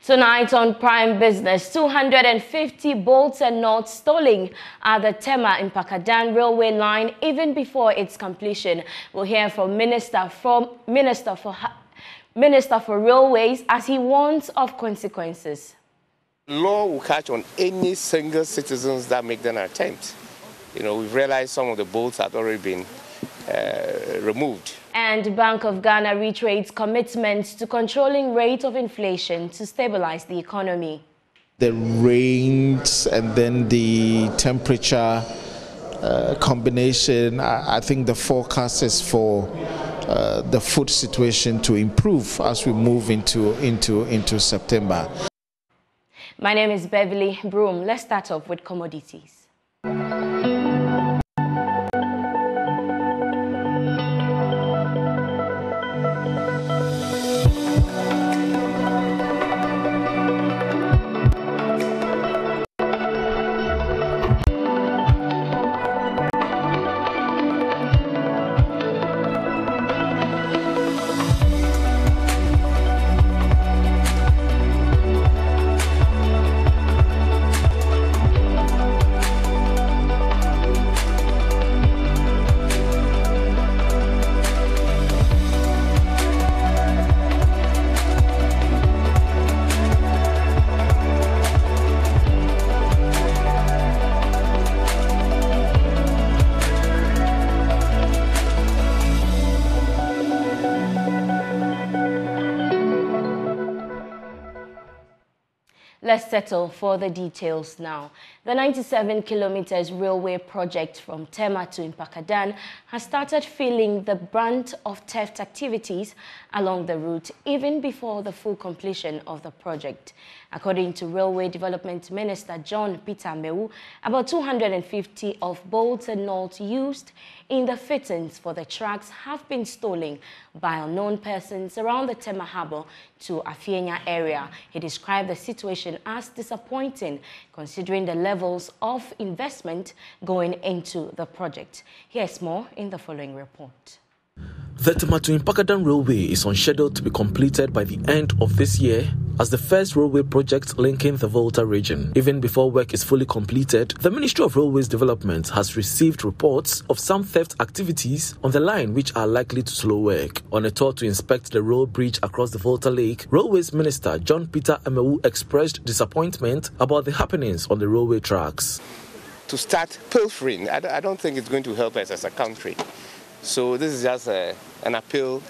Tonight on Prime Business, 250 bolts and nuts stolen at the Tema in Pakadan railway line even before its completion. We'll hear from Minister for Railways as he warns of consequences. Law will catch on any single citizens that make an attempt. We've realized some of the bolts had already been removed. And Bank of Ghana reiterates commitment to controlling rate of inflation to stabilize the economy. The rains and then the temperature combination, I think the forecast is for the food situation to improve as we move into September. My name is Beverly Broohm. Let's start off with commodities. Let's settle for the details now. The 97 kilometers railway project from Tema to Mpakadan has started feeling the brunt of theft activities along the route even before the full completion of the project. According to Railway Development Minister John Peter Mewu, about 250 of bolts and nuts used in the fittings for the tracks have been stolen by unknown persons around the Tema Harbour to Afienya area. He described the situation as disappointing considering the levels of investment going into the project. Here's more in the following report. The Tema to Mpakadan Railway is on schedule to be completed by the end of this year as the first railway project linking the Volta region. Even before work is fully completed, the Ministry of Railways Development has received reports of some theft activities on the line which are likely to slow work. On a tour to inspect the road bridge across the Volta Lake, Railways Minister John Peter Mewu expressed disappointment about the happenings on the railway tracks. To start pilfering, I don't think it's going to help us as a country. So this is just an appeal,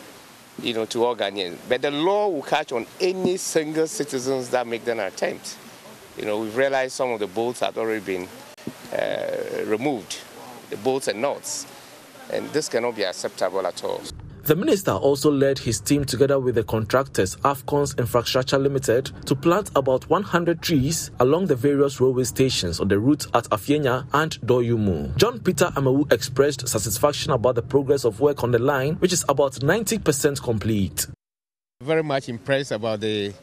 to all Ghanaians. But the law will catch on any single citizens that make an attempt. We've realized some of the bolts had already been removed, the bolts and nuts, and this cannot be acceptable at all. The minister also led his team together with the contractors Afcons Infrastructure Limited to plant about 100 trees along the various railway stations on the route at Afienya and Doyumu. John Peter Mewu expressed satisfaction about the progress of work on the line, which is about 90% complete. Very much impressed about the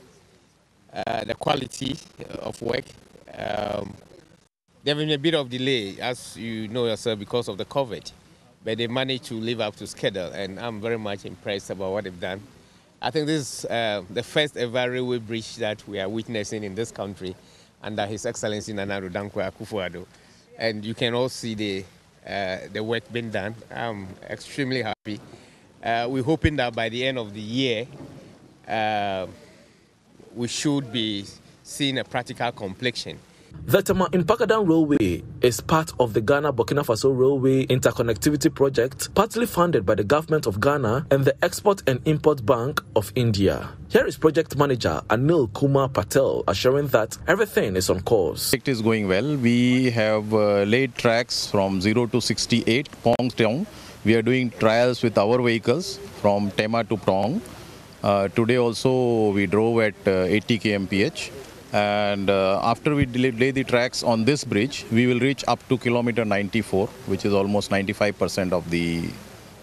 quality of work. There has been a bit of delay, as you know yourself, because of the COVID. But they managed to live up to schedule, and I'm very much impressed about what they've done. I think this is the first ever railway bridge that we are witnessing in this country under His Excellency Nana Addo Dankwa Akufo-Addo. And you can all see the work being done. I'm extremely happy. We're hoping that by the end of the year, we should be seeing a practical completion. The Tema Mpakadan Railway is part of the Ghana-Burkina Faso Railway Interconnectivity Project, partly funded by the Government of Ghana and the Export and Import Bank of India. Here is Project Manager Anil Kumar Patel assuring that everything is on course. The project is going well. We have laid tracks from 0 to 68, Pong Town. We are doing trials with our vehicles from Tema to Pong. Today also we drove at 80 kmph. And after we lay the tracks on this bridge, we will reach up to kilometer 94, which is almost 95% of the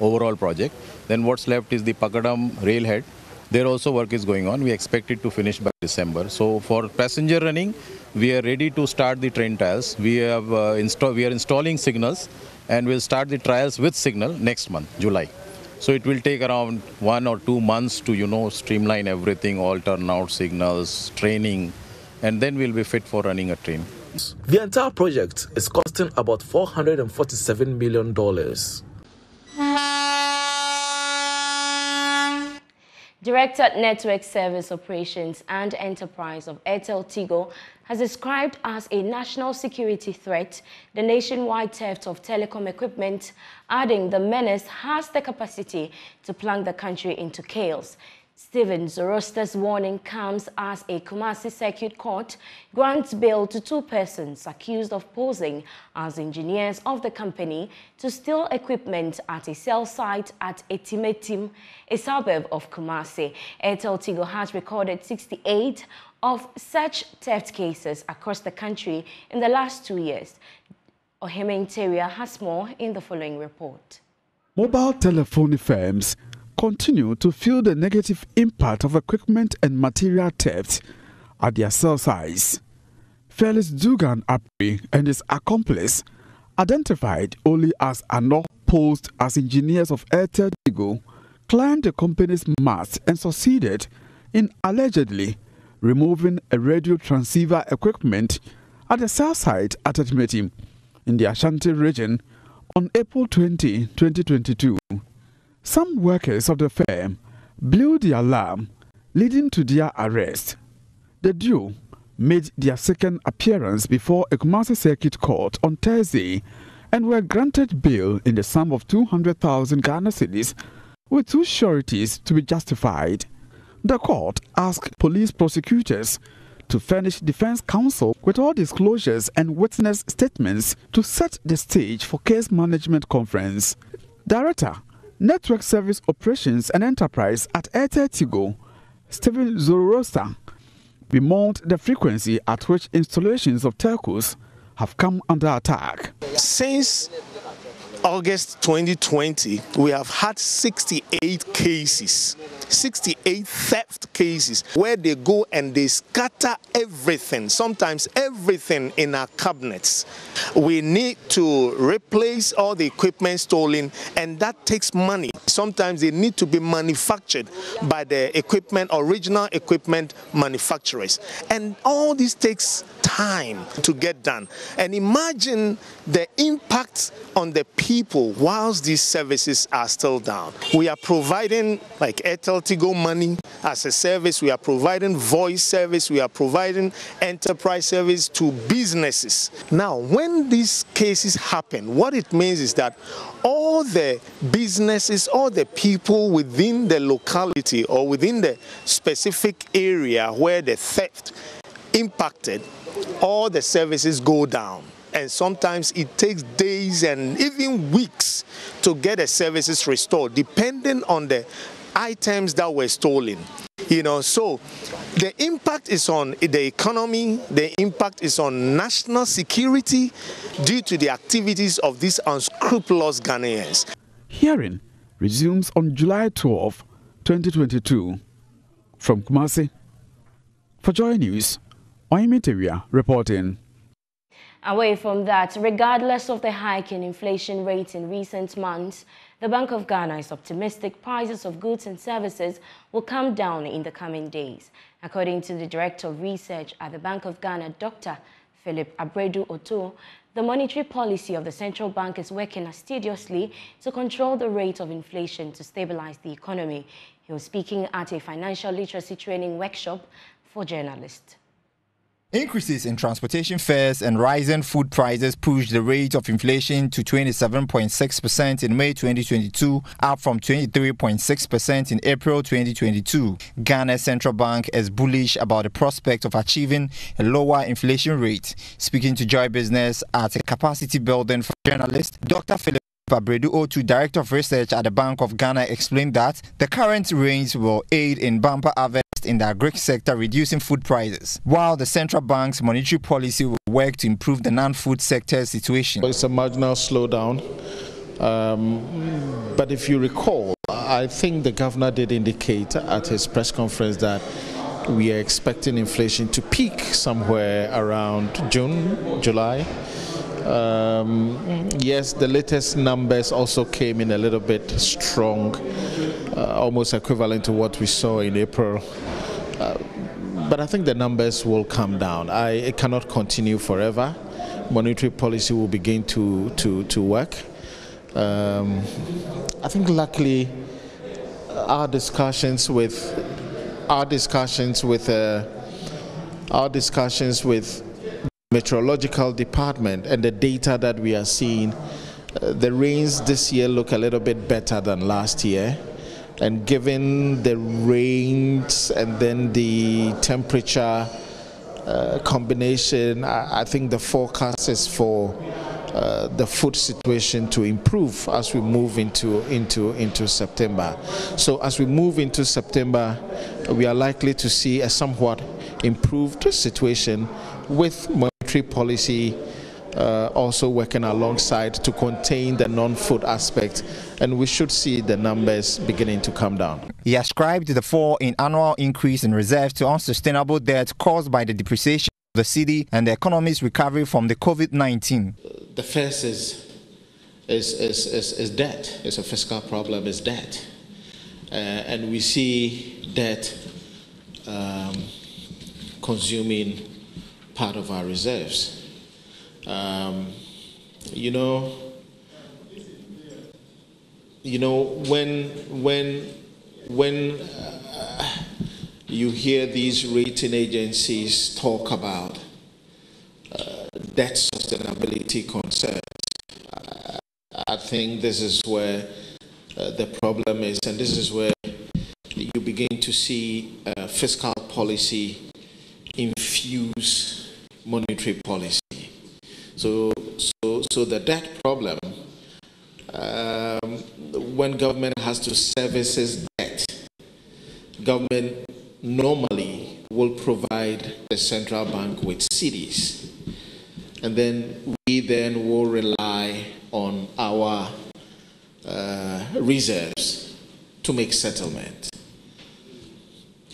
overall project. Then what's left is the Pakadam railhead. There also work is going on. We expect it to finish by December. So for passenger running, we are ready to start the train trials. We are installing signals, and we'll start the trials with signal next month, July. So it will take around 1 or 2 months to, streamline everything, all turnout signals, training, and then we'll be fit for running a train. The entire project is costing about $447 million. Director Network Service Operations and Enterprise of Airtel Tigo has described as a national security threat the nationwide theft of telecom equipment, adding the menace has the capacity to plunge the country into chaos. Stephen Zoroaster's warning comes as a Kumasi Circuit Court grants bail to 2 persons accused of posing as engineers of the company to steal equipment at a cell site at Etimetim, a suburb of Kumasi. Airtel Tigo has recorded 68 of such theft cases across the country in the last 2 years. Ohime Interior has more in the following report. Mobile telephony firms continue to feel the negative impact of equipment and material theft at their cell sites. Felix Dugan Apri and his accomplice, identified only as Ano, posed as engineers of Airtel Tigo, climbed the company's mast and succeeded in allegedly removing a radio transceiver equipment at the cell site at Etimetim in the Ashanti region on April 20, 2022. Some workers of the firm blew the alarm, leading to their arrest. The duo made their second appearance before a Kumasi Circuit Court on Thursday and were granted bail in the sum of 200,000 Ghana cedis with 2 sureties to be justified. The court asked police prosecutors to furnish defense counsel with all disclosures and witness statements to set the stage for case management conference. Director, Network Service Operations and Enterprise at Airtel Tigo, Stephen Zoroaster, bemoaned the frequency at which installations of telcos have come under attack. Since August 2020, we have had 68 cases, 68 theft cases where they go and they scatter everything, sometimes everything in our cabinets. We need to replace all the equipment stolen, and that takes money. Sometimes they need to be manufactured by the original equipment manufacturers. And all this takes time to get done. And imagine the impact on the people whilst these services are still down. We are providing like Airtel Tigo money as a service. We are providing voice service. We are providing enterprise service to businesses. Now, when these cases happen, what it means is that all the businesses, all the people within the locality or within the specific area where the theft impacted, all the services go down. And sometimes it takes days and even weeks to get the services restored, depending on the items that were stolen. So the impact is on the economy, the impact is on national security due to the activities of these unscrupulous Ghanaians. Hearing resumes on July 12, 2022. From Kumasi, for Joy News, Ohime Interior reporting. Away from that, regardless of the hike in inflation rate in recent months, the Bank of Ghana is optimistic prices of goods and services will come down in the coming days. According to the Director of Research at the Bank of Ghana, Dr. Philip Abredu-Oto, the monetary policy of the central bank is working assiduously to control the rate of inflation to stabilize the economy. He was speaking at a financial literacy training workshop for journalists. Increases in transportation fares and rising food prices pushed the rate of inflation to 27.6% in May 2022, up from 23.6% in April 2022. Ghana's central bank is bullish about the prospect of achieving a lower inflation rate. Speaking to Joy Business at a capacity building for journalists, Dr. Philip Abredu-Oto, Director of Research at the Bank of Ghana, explained that the current range will aid in bumper harvest in the agri sector, reducing food prices, while the central bank's monetary policy will work to improve the non-food sector situation. It's a marginal slowdown, but if you recall, I think the governor did indicate at his press conference that we are expecting inflation to peak somewhere around June, July. Yes, the latest numbers also came in a little bit strong, almost equivalent to what we saw in April. But I think the numbers will come down. It cannot continue forever. Monetary policy will begin to work. I think luckily our discussions with meteorological department and the data that we are seeing, the rains this year look a little bit better than last year. And given the rains and then the temperature combination, I think the forecast is for the food situation to improve as we move into September. So as we move into September, we are likely to see a somewhat improved situation with monetary policy also working alongside to contain the non-food aspect, and we should see the numbers beginning to come down. He ascribed the fall in annual increase in reserves to unsustainable debt caused by the depreciation of the cedi and the economy's recovery from the COVID-19. The first is debt. It's a fiscal problem, is debt. And we see debt consuming part of our reserves. When you hear these rating agencies talk about debt sustainability concerns, I think this is where the problem is, and this is where you begin to see fiscal policy infuse monetary policy. So the debt problem, when government has to service its debt, government normally will provide the central bank with cedis, and then we then will rely on our reserves to make settlement.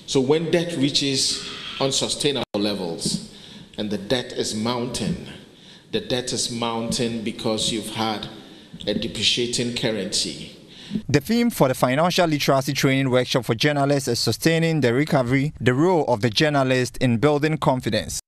So when debt reaches unsustainable levels and the debt is mounting, because you've had a depreciating currency. The theme for the Financial Literacy Training Workshop for Journalists is Sustaining the Recovery, the Role of the Journalist in Building Confidence.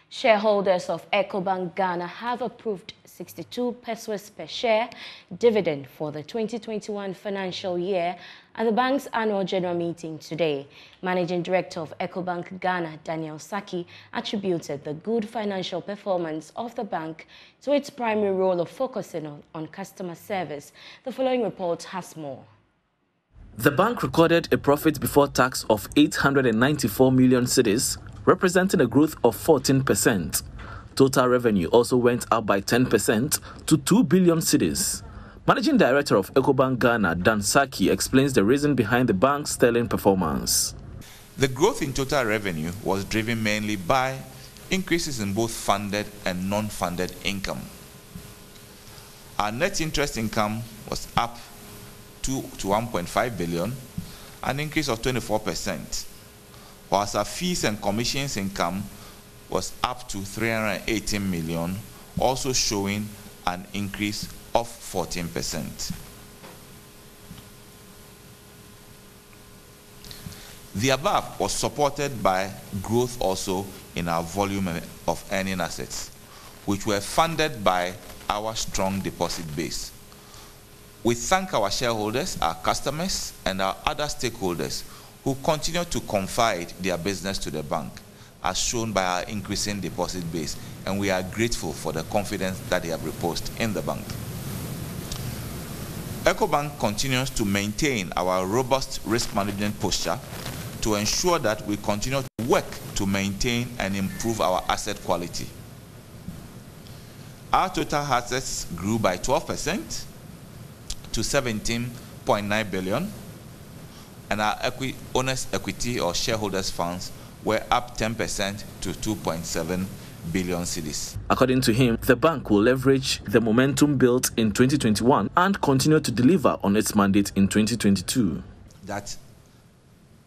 Shareholders of EcoBank Ghana have approved 62 pesos per share dividend for the 2021 financial year at the bank's annual general meeting today. Managing Director of EcoBank Ghana, Daniel Saki, attributed the good financial performance of the bank to its primary role of focusing on customer service. The following report has more. The bank recorded a profit before tax of 894 million cedis, representing a growth of 14%. Total revenue also went up by 10% to 2 billion cedis. Managing Director of EcoBank Ghana, Dan Saki, explains the reason behind the bank's sterling performance. The growth in total revenue was driven mainly by increases in both funded and non-funded income. Our net interest income was up to 1.5 billion, an increase of 24%, whilst our fees and commissions income was up to 318 million, also showing an increase of 14%. The above was supported by growth also in our volume of earning assets, which were funded by our strong deposit base. We thank our shareholders, our customers, and our other stakeholders who continue to confide their business to the bank, as shown by our increasing deposit base, and we are grateful for the confidence that they have reposed in the bank. EcoBank continues to maintain our robust risk management posture to ensure that we continue to work to maintain and improve our asset quality. Our total assets grew by 12% to 17.9 billion, and our owners' equity or shareholders' funds were up 10% to 2.7 billion cedis. According to him, the bank will leverage the momentum built in 2021 and continue to deliver on its mandate in 2022. That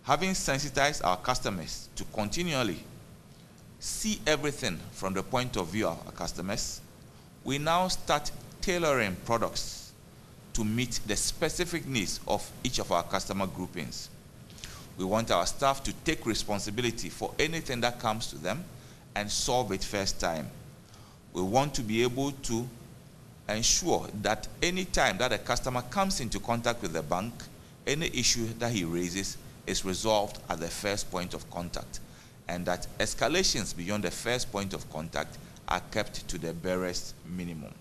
having sensitized our customers to continually see everything from the point of view of our customers, we now start tailoring products to meet the specific needs of each of our customer groupings. We want our staff to take responsibility for anything that comes to them and solve it first time. We want to be able to ensure that any time that a customer comes into contact with the bank, any issue that he raises is resolved at the first point of contact, and that escalations beyond the first point of contact are kept to the barest minimum.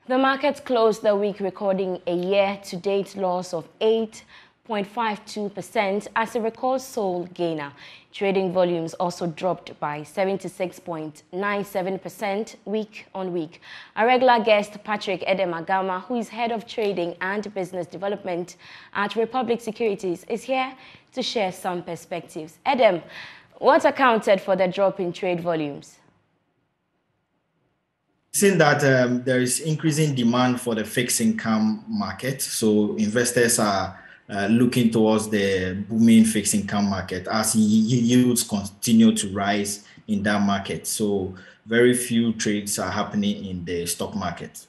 The market closed the week recording a year-to-date loss of 8.52% as a record sold gainer. Trading volumes also dropped by 76.97% week on week. Our regular guest, Patrick Edemagama, who is head of trading and business development at Republic Securities, is here to share some perspectives. Edem, what accounted for the drop in trade volumes? Seeing that there is increasing demand for the fixed income market, so investors are looking towards the booming fixed income market as yields continue to rise in that market. So very few trades are happening in the stock market.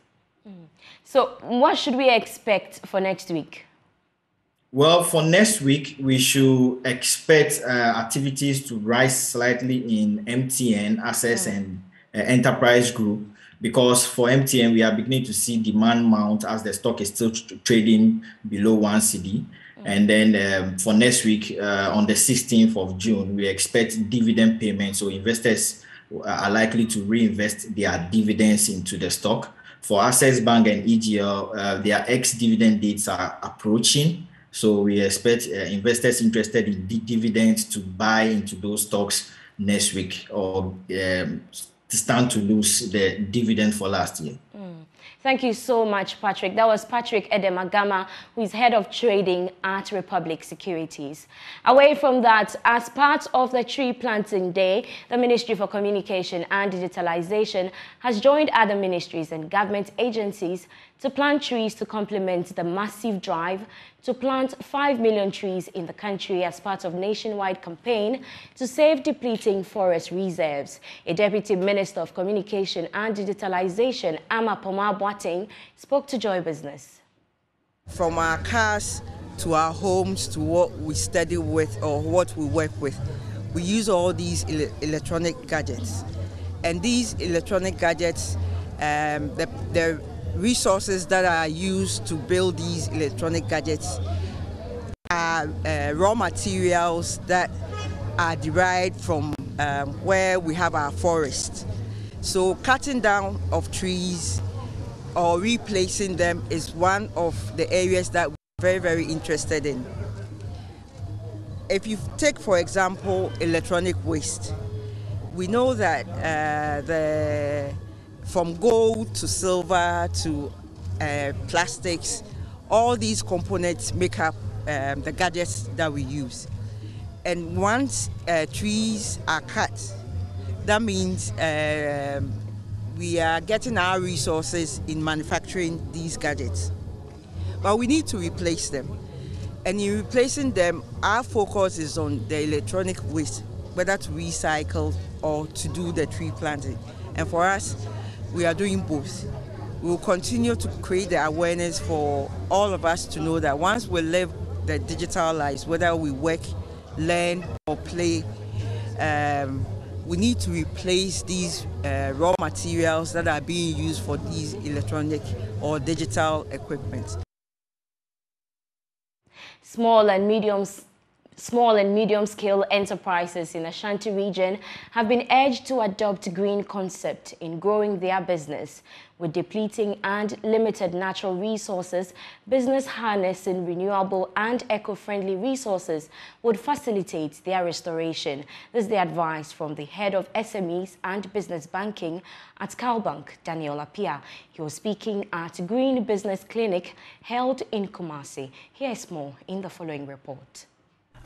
So what should we expect for next week? Well, for next week, we should expect activities to rise slightly in MTN, Access, and Enterprise Group. Because for MTN, we are beginning to see demand mount as the stock is still trading below 1 cedi. And then for next week, on the 16th of June, we expect dividend payments. So investors are likely to reinvest their dividends into the stock. For Access Bank and EGL, their ex-dividend dates are approaching. So we expect investors interested in dividends to buy into those stocks next week or stand to lose the dividend for last year. Thank you so much, Patrick. That was Patrick Edemagama, who is head of trading at Republic Securities. Away from that, as part of the tree planting day, the Ministry for Communication and Digitalization has joined other ministries and government agencies to plant trees to complement the massive drive to plant 5 million trees in the country as part of nationwide campaign to save depleting forest reserves. A Deputy Minister of Communication and Digitalization, Ama Poma Boateng, spoke to Joy Business. From our cars to our homes to what we study with or what we work with, we use all these electronic gadgets. And these electronic gadgets, the resources that are used to build these electronic gadgets are raw materials that are derived from where we have our forests. So cutting down of trees or replacing them is one of the areas that we're very, very interested in. If you take, for example, electronic waste, we know that from gold to silver to plastics, all these components make up the gadgets that we use. And once trees are cut, that means we are getting our resources in manufacturing these gadgets. But we need to replace them. And in replacing them, our focus is on the electronic waste, whether to recycle or to do the tree planting. And for us, we are doing both. We will continue to create the awareness for all of us to know that once we live the digital lives, whether we work, learn, or play, we need to replace these raw materials that are being used for these electronic or digital equipment. Small and medium-scale enterprises in the Ashanti region have been urged to adopt green concept in growing their business. With depleting and limited natural resources, business harnessing renewable and eco-friendly resources would facilitate their restoration. This is the advice from the head of SMEs and business banking at CalBank, Daniel Apia. He was speaking at Green Business Clinic held in Kumasi. Here is more in the following report.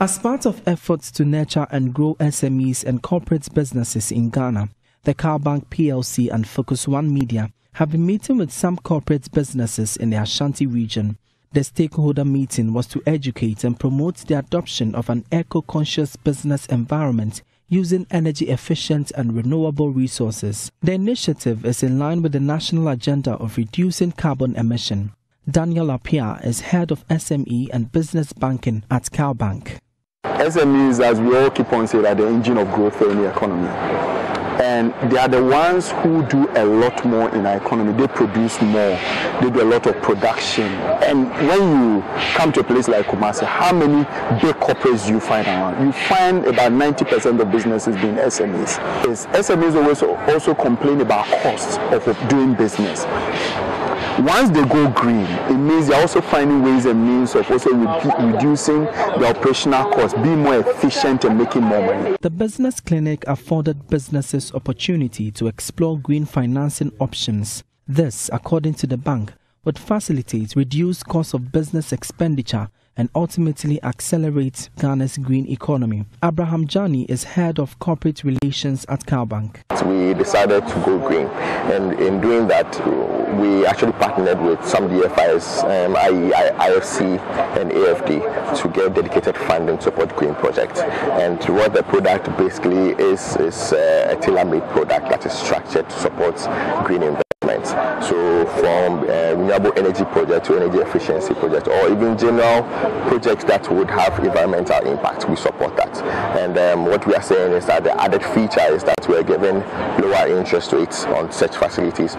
As part of efforts to nurture and grow SMEs and corporate businesses in Ghana, the CalBank PLC and Focus One Media have been meeting with some corporate businesses in the Ashanti region. The stakeholder meeting was to educate and promote the adoption of an eco-conscious business environment using energy-efficient and renewable resources. The initiative is in line with the national agenda of reducing carbon emission. Daniel Apia is head of SME and business banking at CalBank. SMEs, as we all keep on saying, are the engine of growth for any economy. And they are the ones who do a lot more in our economy. They produce more. They do a lot of production. And when you come to a place like Kumasi, how many big corporates do you find around? You find about 90% of businesses being SMEs. SMEs also complain about costs of doing business. Once they go green, it means they're also finding ways and means of also reducing the operational costs, being more efficient and making more money. The business clinic afforded businesses opportunity to explore green financing options. This, according to the bank, would facilitate reduced cost of business expenditure and ultimately accelerate Ghana's green economy. Abraham Jani is head of corporate relations at CalBank. We decided to go green, and in doing that, we actually partnered with some DFIs, i.e. IFC and AFD, to get dedicated funding to support green projects. And what the product basically is a tailor-made product that is structured to support green investment. So from renewable energy project to energy efficiency project, or even general projects that would have environmental impact, we support that. And what we are saying is that the added feature is that we are giving lower interest rates on such facilities,